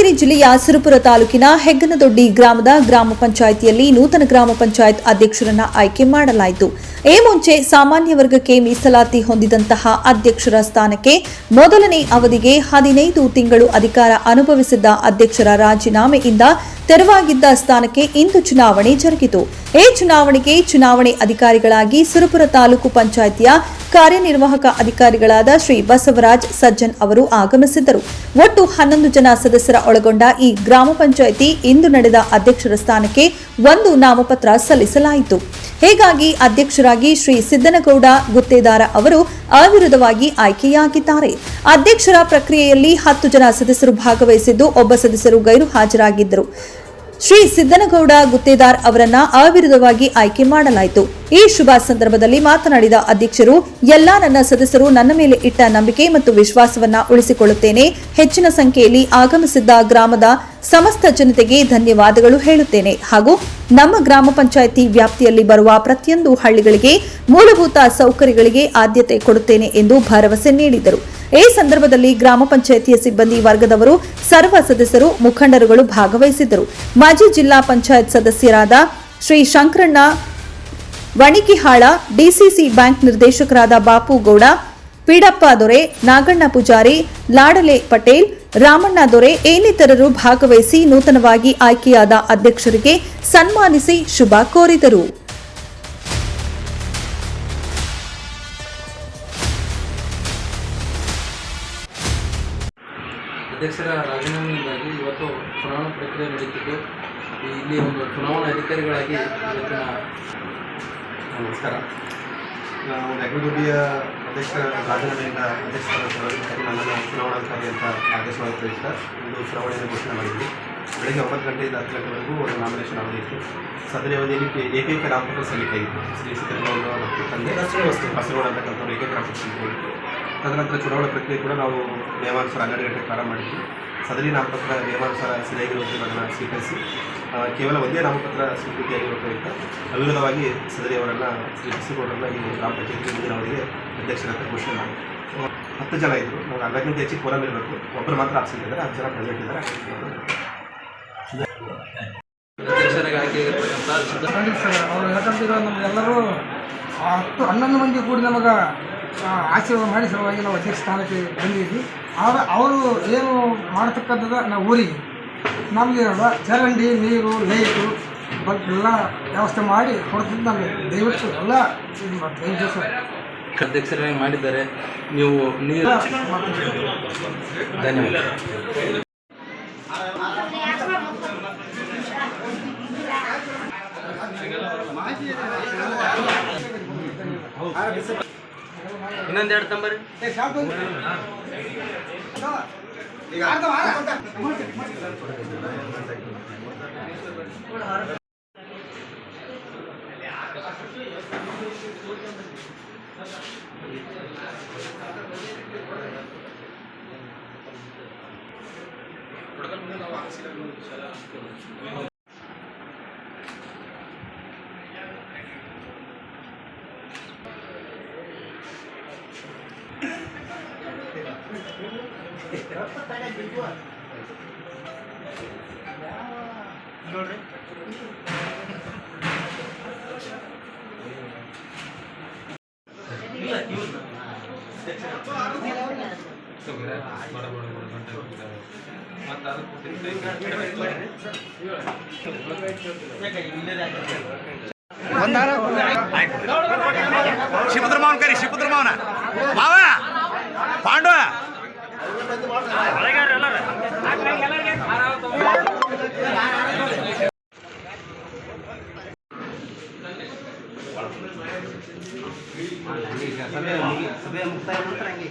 ಯಾದಗಿರಿ ಜಿಲ್ಲೆಯ ಸುರಪುರ ತಾಲೂಕಿನ ಹೆಗ್ಗನದೊಡ್ಡಿ ಗ್ರಾಮದ ಗ್ರಾಮ ಪಂಚಾಯಿತಿಯಲ್ಲಿ ನೂತನ ಗ್ರಾಮ ಪಂಚಾಯತ್ ಅಧ್ಯಕ್ಷರನ್ನ ಆಯ್ಕೆ ಮಾಡಲಾಯಿತು. ಈ ಮುಂಚೆ ಸಾಮಾನ್ಯ ವರ್ಗಕ್ಕೆ ಮೀಸಲಾತಿ ಹೊಂದಿದಂತಹ ಅಧ್ಯಕ್ಷರ ಸ್ಥಾನಕ್ಕೆ ಮೊದಲನೇ ಅವಧಿಗೆ 15 ತಿಂಗಳು ಅಧಿಕಾರ ಅನುಭವಿಸಿದ್ದ ಅಧ್ಯಕ್ಷರ ರಾಜೀನಾಮೆಯಿಂದ ತೆರವಾಗಿದ್ದ ಸ್ಥಾನಕ್ಕೆ ಇಂದು ಚುನಾವಣೆ ಜರುಗಿತು. ಈ ಚುನಾವಣೆಗೆ ಚುನಾವಣೆ ಅಧಿಕಾರಿಗಳಾಗಿ ಸುರಪುರ ತಾಲೂಕು ಪಂಚಾಯಿತಿಯ ಕಾರ್ಯನಿರ್ವಾಹಕ ಅಧಿಕಾರಿಗಳಾದ ಶ್ರೀ ಬಸವರಾಜ್ ಸಜ್ಜನ್ ಅವರು ಆಗಮಿಸಿದ್ದರು. ಒಟ್ಟು 11 ಜನ ಸದಸ್ಯರ ಒಳಗೊಂಡ ಈ ಗ್ರಾಮ ಪಂಚಾಯಿತಿ ಇಂದು ನಡೆದ ಅಧ್ಯಕ್ಷರ ಸ್ಥಾನಕ್ಕೆ 1 ನಾಮಪತ್ರ ಸಲ್ಲಿಸಲಾಯಿತು. ಹೀಗಾಗಿ ಅಧ್ಯಕ್ಷರಾಗಿ ಶ್ರೀ ಸಿದ್ದನಗೌಡ ಗುತ್ತೇದಾರ ಅವರು ಅವಿರೋಧವಾಗಿ ಆಯ್ಕೆಯಾಗಿದ್ದಾರೆ. ಅಧ್ಯಕ್ಷರ ಪ್ರಕ್ರಿಯೆಯಲ್ಲಿ 10 ಜನ ಸದಸ್ಯರು ಭಾಗವಹಿಸಿದ್ದು ಒಬ್ಬ ಸದಸ್ಯರು ಗೈರು ಹಾಜರಾಗಿದ್ದರು. ಶ್ರೀ ಸಿದ್ದನಗೌಡ ಗುತ್ತೇದಾರ್ ಅವರನ್ನ ಅವಿರೋಧವಾಗಿ ಆಯ್ಕೆ ಮಾಡಲಾಯಿತು. ಈ ಶುಭ ಸಂದರ್ಭದಲ್ಲಿ ಮಾತನಾಡಿದ ಅಧ್ಯಕ್ಷರು, ಎಲ್ಲಾ ನನ್ನ ಸದಸ್ಯರು ನನ್ನ ಮೇಲೆ ಇಟ್ಟ ನಂಬಿಕೆ ಮತ್ತು ವಿಶ್ವಾಸವನ್ನ ಉಳಿಸಿಕೊಳ್ಳುತ್ತೇನೆ. ಹೆಚ್ಚಿನ ಸಂಖ್ಯೆಯಲ್ಲಿ ಆಗಮಿಸಿದ್ದ ಗ್ರಾಮದ ಸಮಸ್ತ ಜನತೆಗೆ ಧನ್ಯವಾದಗಳು ಹೇಳುತ್ತೇನೆ ಹಾಗೂ ನಮ್ಮ ಗ್ರಾಮ ಪಂಚಾಯಿತಿ ವ್ಯಾಪ್ತಿಯಲ್ಲಿ ಬರುವ ಪ್ರತಿಯೊಂದು ಹಳ್ಳಿಗಳಿಗೆ ಮೂಲಭೂತ ಸೌಕರ್ಯಗಳಿಗೆ ಆದ್ಯತೆ ಕೊಡುತ್ತೇನೆ ಎಂದು ಭರವಸೆ ನೀಡಿದರು. ಈ ಸಂದರ್ಭದಲ್ಲಿ ಗ್ರಾಮ ಪಂಚಾಯಿತಿಯ ಸಿಬ್ಬಂದಿ ವರ್ಗದವರು, ಸರ್ವ ಸದಸ್ಯರು, ಮುಖಂಡರುಗಳು ಭಾಗವಹಿಸಿದ್ದರು. ಮಾಜಿ ಜಿಲ್ಲಾ ಪಂಚಾಯತ್ ಸದಸ್ಯರಾದ ಶ್ರೀ ಶಂಕರಣ್ಣ ವಣಿಕಿಹಾಳ, ಡಿಸಿಸಿ ಬ್ಯಾಂಕ್ ನಿರ್ದೇಶಕರಾದ ಬಾಪು ಗೌಡ, ಪೀಡಪ್ಪ ದೊರೆ, ನಾಗಣ್ಣ ಪೂಜಾರಿ, ಲಾಡಲೆ ಪಟೇಲ್, ರಾಮಣ್ಣ ದೊರೆ ಇನ್ನಿತರರು ಭಾಗವಹಿಸಿ ನೂತನವಾಗಿ ಆಯ್ಕೆಯಾದ ಅಧ್ಯಕ್ಷರಿಗೆ ಸನ್ಮಾನಿಸಿ ಶುಭ ಕೋರಿದರು. ಅಧ್ಯಕ್ಷರ ರಾಜೀನಾಮೆಯಿಂದಾಗಿ ಇವತ್ತು ಚುನಾವಣಾ ಪ್ರಕ್ರಿಯೆ ನಡೆಯುತ್ತಿದ್ದು ಇಲ್ಲಿ ಒಂದು ಚುನಾವಣಾ ಅಧಿಕಾರಿಗಳಾಗಿ ಇವತ್ತಿನ ನಮಸ್ಕಾರ. ನಾವು ಹೆಗ್ಗನದೊಡ್ಡಿಯ ಅಧ್ಯಕ್ಷರ ರಾಜೀನಾಮೆಯಿಂದ ಅಧ್ಯಕ್ಷರಾಗಿ ನನ್ನನ್ನು ಚುನಾವಣಾಧಿಕಾರಿ ಅಂತ ಆದೇಶವಾಗುತ್ತದೆ. ಇಂದು ಚುನಾವಣೆಯನ್ನು ಘೋಷಣೆ ಮಾಡಿದ್ವಿ. ಬೆಳಗ್ಗೆ 9 ಗಂಟೆಯಿಂದ 10 ಗಂಟೆವರೆಗೂ ಒಂದು ನಾಮಿನೇಷನ್ ಅವಧಿ ಇತ್ತು. ಸದರಿ ಅವಧಿಯಲ್ಲಿ ಏಕೈಕ ನಾಮಪತ್ರ ಸಲ್ಲಿಕೆಯಾಗಿತ್ತು. ಶ್ರೀ ಸಿದ್ದನಗೌಡ ಮತ್ತು ತಂದೆ ಬಸವಗೌಡ ಅಂತಕ್ಕಂಥವ್ರು ಏಕೈಕ ನಾಮಪತ್ರ ಸಲ್ಲಿಕೆಯಾಗಿತ್ತು. ತದನಂತರ ಚುನಾವಣಾ ಪ್ರಕ್ರಿಯೆ ಕೂಡ ನಾವು ನಿಯಮಾನುಸಾರ 12 ಗಂಟೆಗೆ ಪ್ರಾರಂಭ ಮಾಡಿದ್ವಿ. ಸದರಿ ನಾಮಪತ್ರ ನಿಯಮಾನುಸಾರ ಸರಿಯಾಗಿರುವುದನ್ನು ಸ್ವೀಕರಿಸಿ ಕೇವಲ ಒಂದೇ ನಾಮಪತ್ರ ಸ್ವೀಕೃತಿಯಾಗಿರುವುದರಿಂದ ಅವಿರೋಧವಾಗಿ ಸದರಿಯವರನ್ನು ಶ್ರೀ ಬಸವಗೌಡರನ್ನ ಈ ಗ್ರಾಮ ಪಂಚಾಯತಿ ಮುಂದಿನ ಅವರಿಗೆ ಅಧ್ಯಕ್ಷರಂತ ಘೋಷಣೆ ಮಾಡಿ 10 ಜನ ಇದ್ದರು. ನಾವು 4ಕ್ಕಿಂತ ಹೆಚ್ಚಿಗೆ ಫೋರಮ್ ಇರಬೇಕು. ಒಬ್ಬರು ಮಾತ್ರ ಆಪ್ಷನ್ ಇದ್ದಾರೆ. 10 ಜನ ಪ್ರೆಸೆಂಟ್ ಇದ್ದಾರೆ. ಅಧ್ಯಕ್ಷರಾಗಿ ಆಯ್ಕೆಯಾಗಿರ್ತಕ್ಕಂಥ ಅವರು ಯಾಕಂದ್ರೆ ನಮಗೆಲ್ಲರೂ 11 ಮಂದಿ ಕೂಡಿ ನಮಗೆ ಆಶೀರ್ವಾದ ಮಾಡಿ ಸಲುವಾಗಿ ನಾವು ಅಧ್ಯಕ್ಷ ಸ್ಥಾನಕ್ಕೆ ಬಂದಿದ್ವಿ. ಅವರು ಏನು ಮಾಡತಕ್ಕಂಥದ್ದು ನಾವು ಊರಿಗೆ ನಮಗೆ ಚರಂಡಿ, ನೀರು, ಲೈಟು, ಬಲ್ಬ್ ಎಲ್ಲ ವ್ಯವಸ್ಥೆ ಮಾಡಿ ಕೊಡ್ತಿದ್ದು ನಮಗೆ ದಯವಿಟ್ಟು ಎಲ್ಲ ಇದು ಮಾಡ್ತೀವಿ ಸರ್. ಅಧ್ಯಕ್ಷರಾಗಿ ಮಾಡಿದ್ದಾರೆ. ನೀವು ನೀರು ಧನ್ಯವಾದ. ಇನ್ನೊಂದೆರಡು ನಂಬರ್ ನೋಡ್ರಿ ಶಿವಪುತ್ರಮಾವನ ಕರಿ, ಶಿವಪುತ್ರಮಾವನ ಮಾವ ಪಾಂಡವ ಸಭೆ ಮುಕ್ತಾಯ ನಂತರ ಹಂಗೆ